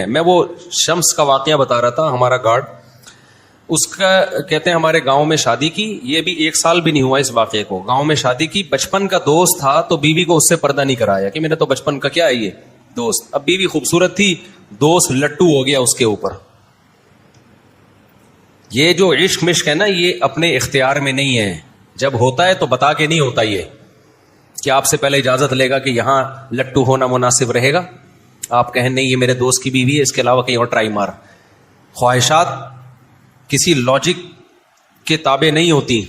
میں وہ شمس کا واقعہ بتا رہا تھا، ہمارا گارڈ، اس کا کہتے ہیں ہمارے گاؤں میں شادی کی، یہ بھی 1 سال بھی نہیں ہوا اس واقعے کو، گاؤں میں شادی کی، بچپن کا دوست تھا تو بیوی کو اس سے پردہ نہیں کرایا کہ میرا تو بچپن کا کیا ہے یہ دوست. اب بیوی خوبصورت تھی، دوست لٹو ہو گیا اس کے اوپر. یہ جو عشق مشق ہے نا، یہ اپنے اختیار میں نہیں ہے، جب ہوتا ہے تو بتا کے نہیں ہوتا، یہ کہ آپ سے پہلے اجازت لے گا کہ یہاں لٹو ہونا مناسب رہے گا، آپ کہیں نہیں یہ میرے دوست کی بیوی ہے، اس کے علاوہ کہیں اور ٹرائی مار. خواہشات کسی لاجک کے تابع نہیں ہوتی.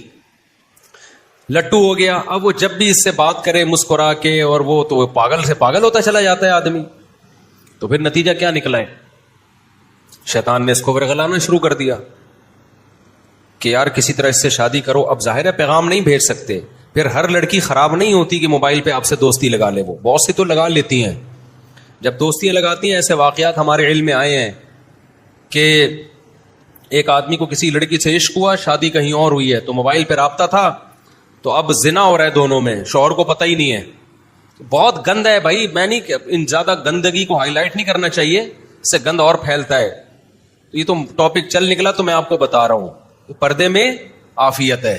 لٹو ہو گیا، اب وہ جب بھی اس سے بات کرے مسکرا کے، اور وہ تو پاگل سے پاگل ہوتا چلا جاتا ہے آدمی. تو پھر نتیجہ کیا نکلا ہے؟ شیطان نے اس کو ورغلانا شروع کر دیا کہ یار کسی طرح اس سے شادی کرو. اب ظاہر ہے پیغام نہیں بھیج سکتے، پھر ہر لڑکی خراب نہیں ہوتی کہ موبائل پہ آپ سے دوستی لگا لے، وہ بہت سی تو لگا لیتی ہیں. جب دوستیاں لگاتی ہیں، ایسے واقعات ہمارے علم میں آئے ہیں کہ ایک آدمی کو کسی لڑکی سے عشق ہوا، شادی کہیں اور ہوئی ہے، تو موبائل پہ رابطہ تھا، تو اب زنا ہو رہا ہے دونوں میں، شوہر کو پتہ ہی نہیں ہے. بہت گند ہے بھائی، میں نہیں ان زیادہ گندگی کو ہائی لائٹ نہیں کرنا چاہیے، اس سے گند اور پھیلتا ہے. یہ تو ٹاپک چل نکلا تو میں آپ کو بتا رہا ہوں. پردے میں عافیت ہے،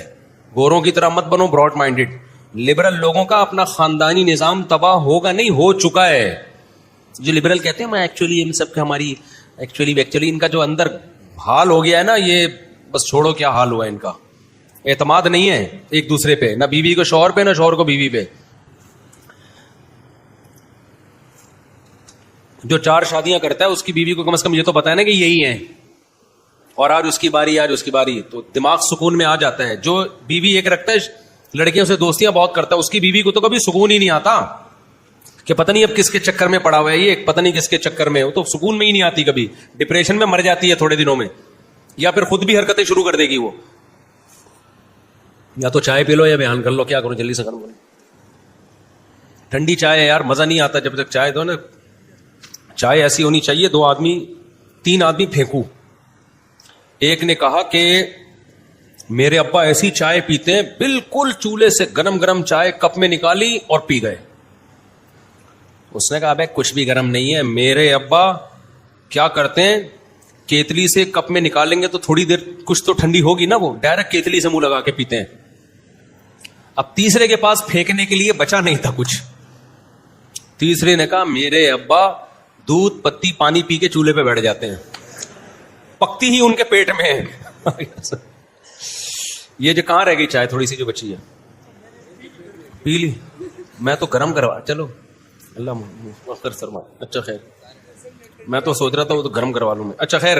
گوروں کی طرح مت بنو براڈ مائنڈڈ. لبرل لوگوں کا اپنا خاندانی نظام تباہ ہوگا نہیں، ہو چکا ہے. جو لبرل کہتے ہیں میں ایکچولی ان سب کا ہماری ایکچولی ان کا جو اندر حال ہو گیا ہے نا، یہ بس چھوڑو کیا حال ہوا ہے ان کا. اعتماد نہیں ہے ایک دوسرے پہ، نہ بیوی کو شوہر پہ، نہ شوہر کو بیوی پہ. جو 4 شادیاں کرتا ہے اس کی بیوی کو کم از کم یہ تو پتا ہے نا کہ یہی ہیں، اور آج اس کی باری، آج اس کی باری، تو دماغ سکون میں آ جاتا ہے. جو بیوی ایک رکھتا ہے لڑکیوں سے دوستیاں بہت کرتا ہے، اس کی بیوی کو تو کبھی سکون ہی نہیں آتا کہ پتہ نہیں اب کس کے چکر میں پڑا ہوا ہے یہ، پتہ نہیں کس کے چکر میں، وہ تو سکون میں ہی نہیں آتی، کبھی ڈپریشن میں مر جاتی ہے تھوڑے دنوں میں، یا پھر خود بھی حرکتیں شروع کر دے گی. وہ یا تو چائے پی لو یا بیان کر لو، کیا کرو جلدی سے کرو. ٹھنڈی چائے ہے یار، مزہ نہیں آتا جب تک چائے دو نا. چائے ایسی ہونی چاہیے 3 آدمی پھینکو. ایک نے کہا کہ میرے ابا ایسی چائے پیتے ہیں، بالکل چولہے سے گرم گرم چائے کپ میں نکالی اور پی گئے. اس نے کہا بھائی کچھ بھی گرم نہیں ہے، میرے ابا کیا کرتے ہیں، کیتلی سے کپ میں نکالیں گے تو تھوڑی دیر کچھ تو ٹھنڈی ہوگی نا، وہ ڈائریکٹ کیتلی سے منہ لگا کے پیتے ہیں. اب تیسرے کے پاس پھینکنے کے لیے بچا نہیں تھا کچھ. تیسرے نے کہا میرے ابا دودھ پتی پانی پی کے چولہے پہ بیٹھ جاتے ہیں، پکتی ہی ان کے پیٹ میں ہے. یہ جو کہاں رہ گئی چائے تھوڑی سی جو بچی ہے، پی لی؟ میں تو گرم کروا، چلو اللہ مختر سرما. اچھا خیر، میں تو سوچ رہا تھا وہ تو گرم کروا لوں میں. اچھا خیر،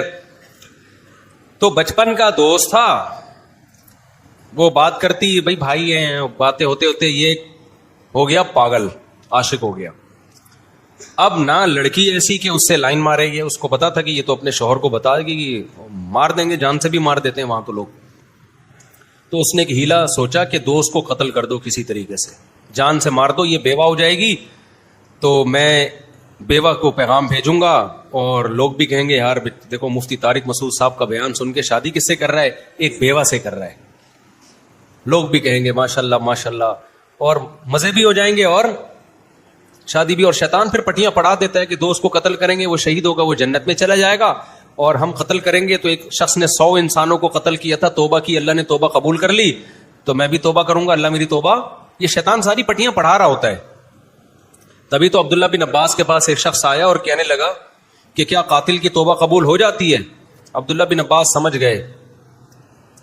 تو بچپن کا دوست تھا، وہ بات کرتی بھائی ہیں، باتیں ہوتے ہوتے یہ ہو گیا پاگل، عاشق ہو گیا. اب نہ لڑکی ایسی کہ اس سے لائن مارے گی، اس کو پتا تھا کہ یہ تو اپنے شوہر کو بتا دے گی، مار دیں گے، جان سے بھی مار دیتے ہیں وہاں تو لوگ. تو اس نے ایک ہیلا سوچا کہ دوست کو قتل کر دو کسی طریقے سے، جان سے مار دو، یہ بیوہ ہو جائے گی تو میں بیوہ کو پیغام بھیجوں گا، اور لوگ بھی کہیں گے یار دیکھو مفتی طارق مسعود صاحب کا بیان سن کے شادی کس سے کر رہا ہے، ایک بیوہ سے کر رہا ہے. لوگ بھی کہیں گے ماشاءاللہ ماشاءاللہ، اور مزے بھی ہو جائیں گے اور شادی بھی. اور شیطان پھر پٹیاں پڑھا دیتا ہے کہ دوست کو قتل کریں گے وہ شہید ہوگا، وہ جنت میں چلا جائے گا، اور ہم قتل کریں گے تو ایک شخص نے 100 انسانوں کو قتل کیا تھا، توبہ کی، اللہ نے توبہ قبول کر لی، تو میں بھی توبہ کروں گا، اللہ میری توبہ. یہ شیطان ساری پٹیاں پڑھا رہا ہوتا ہے. تبھی تو عبداللہ بن عباس کے پاس ایک شخص آیا اور کہنے لگا کہ کیا قاتل کی توبہ قبول ہو جاتی ہے؟ عبداللہ بن عباس سمجھ گئے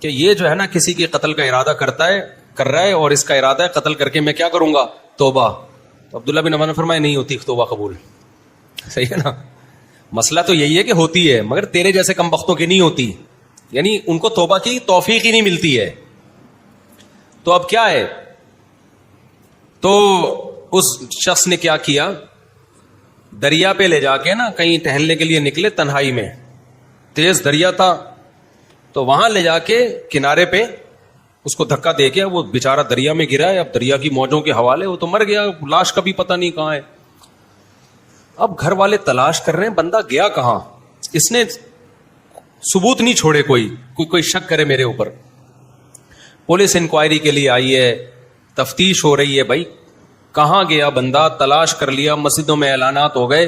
کہ یہ جو ہے نا کسی کے قتل کا ارادہ کر رہا ہے، اور اس کا ارادہ ہے قتل کر کے میں کیا کروں گا، توبہ. تو عبداللہ بن عباس نے فرمایا نہیں ہوتی توبہ قبول. صحیح ہے نا؟ مسئلہ تو یہی ہے کہ ہوتی ہے، مگر تیرے جیسے کم بختوں کی نہیں ہوتی، یعنی ان کو توبہ کی توفیق ہی نہیں ملتی ہے. تو اب کیا ہے، تو اس شخص نے کیا کیا، دریا پہ لے جا کے نا کہیں ٹہلنے کے لیے نکلے، تنہائی میں تیز دریا تھا، تو وہاں لے جا کے کنارے پہ اس کو دھکا دے کے وہ بیچارہ دریا میں گرا ہے. اب دریا کی موجوں کے حوالے وہ تو مر گیا، لاش کا بھی پتہ نہیں کہاں ہے. اب گھر والے تلاش کر رہے ہیں بندہ گیا کہاں، اس نے ثبوت نہیں چھوڑے، کوئی شک کرے میرے اوپر. پولیس انکوائری کے لیے آئی ہے، تفتیش ہو رہی ہے، بھائی کہاں گیا بندہ، تلاش کر لیا، مسجدوں میں اعلانات ہو گئے.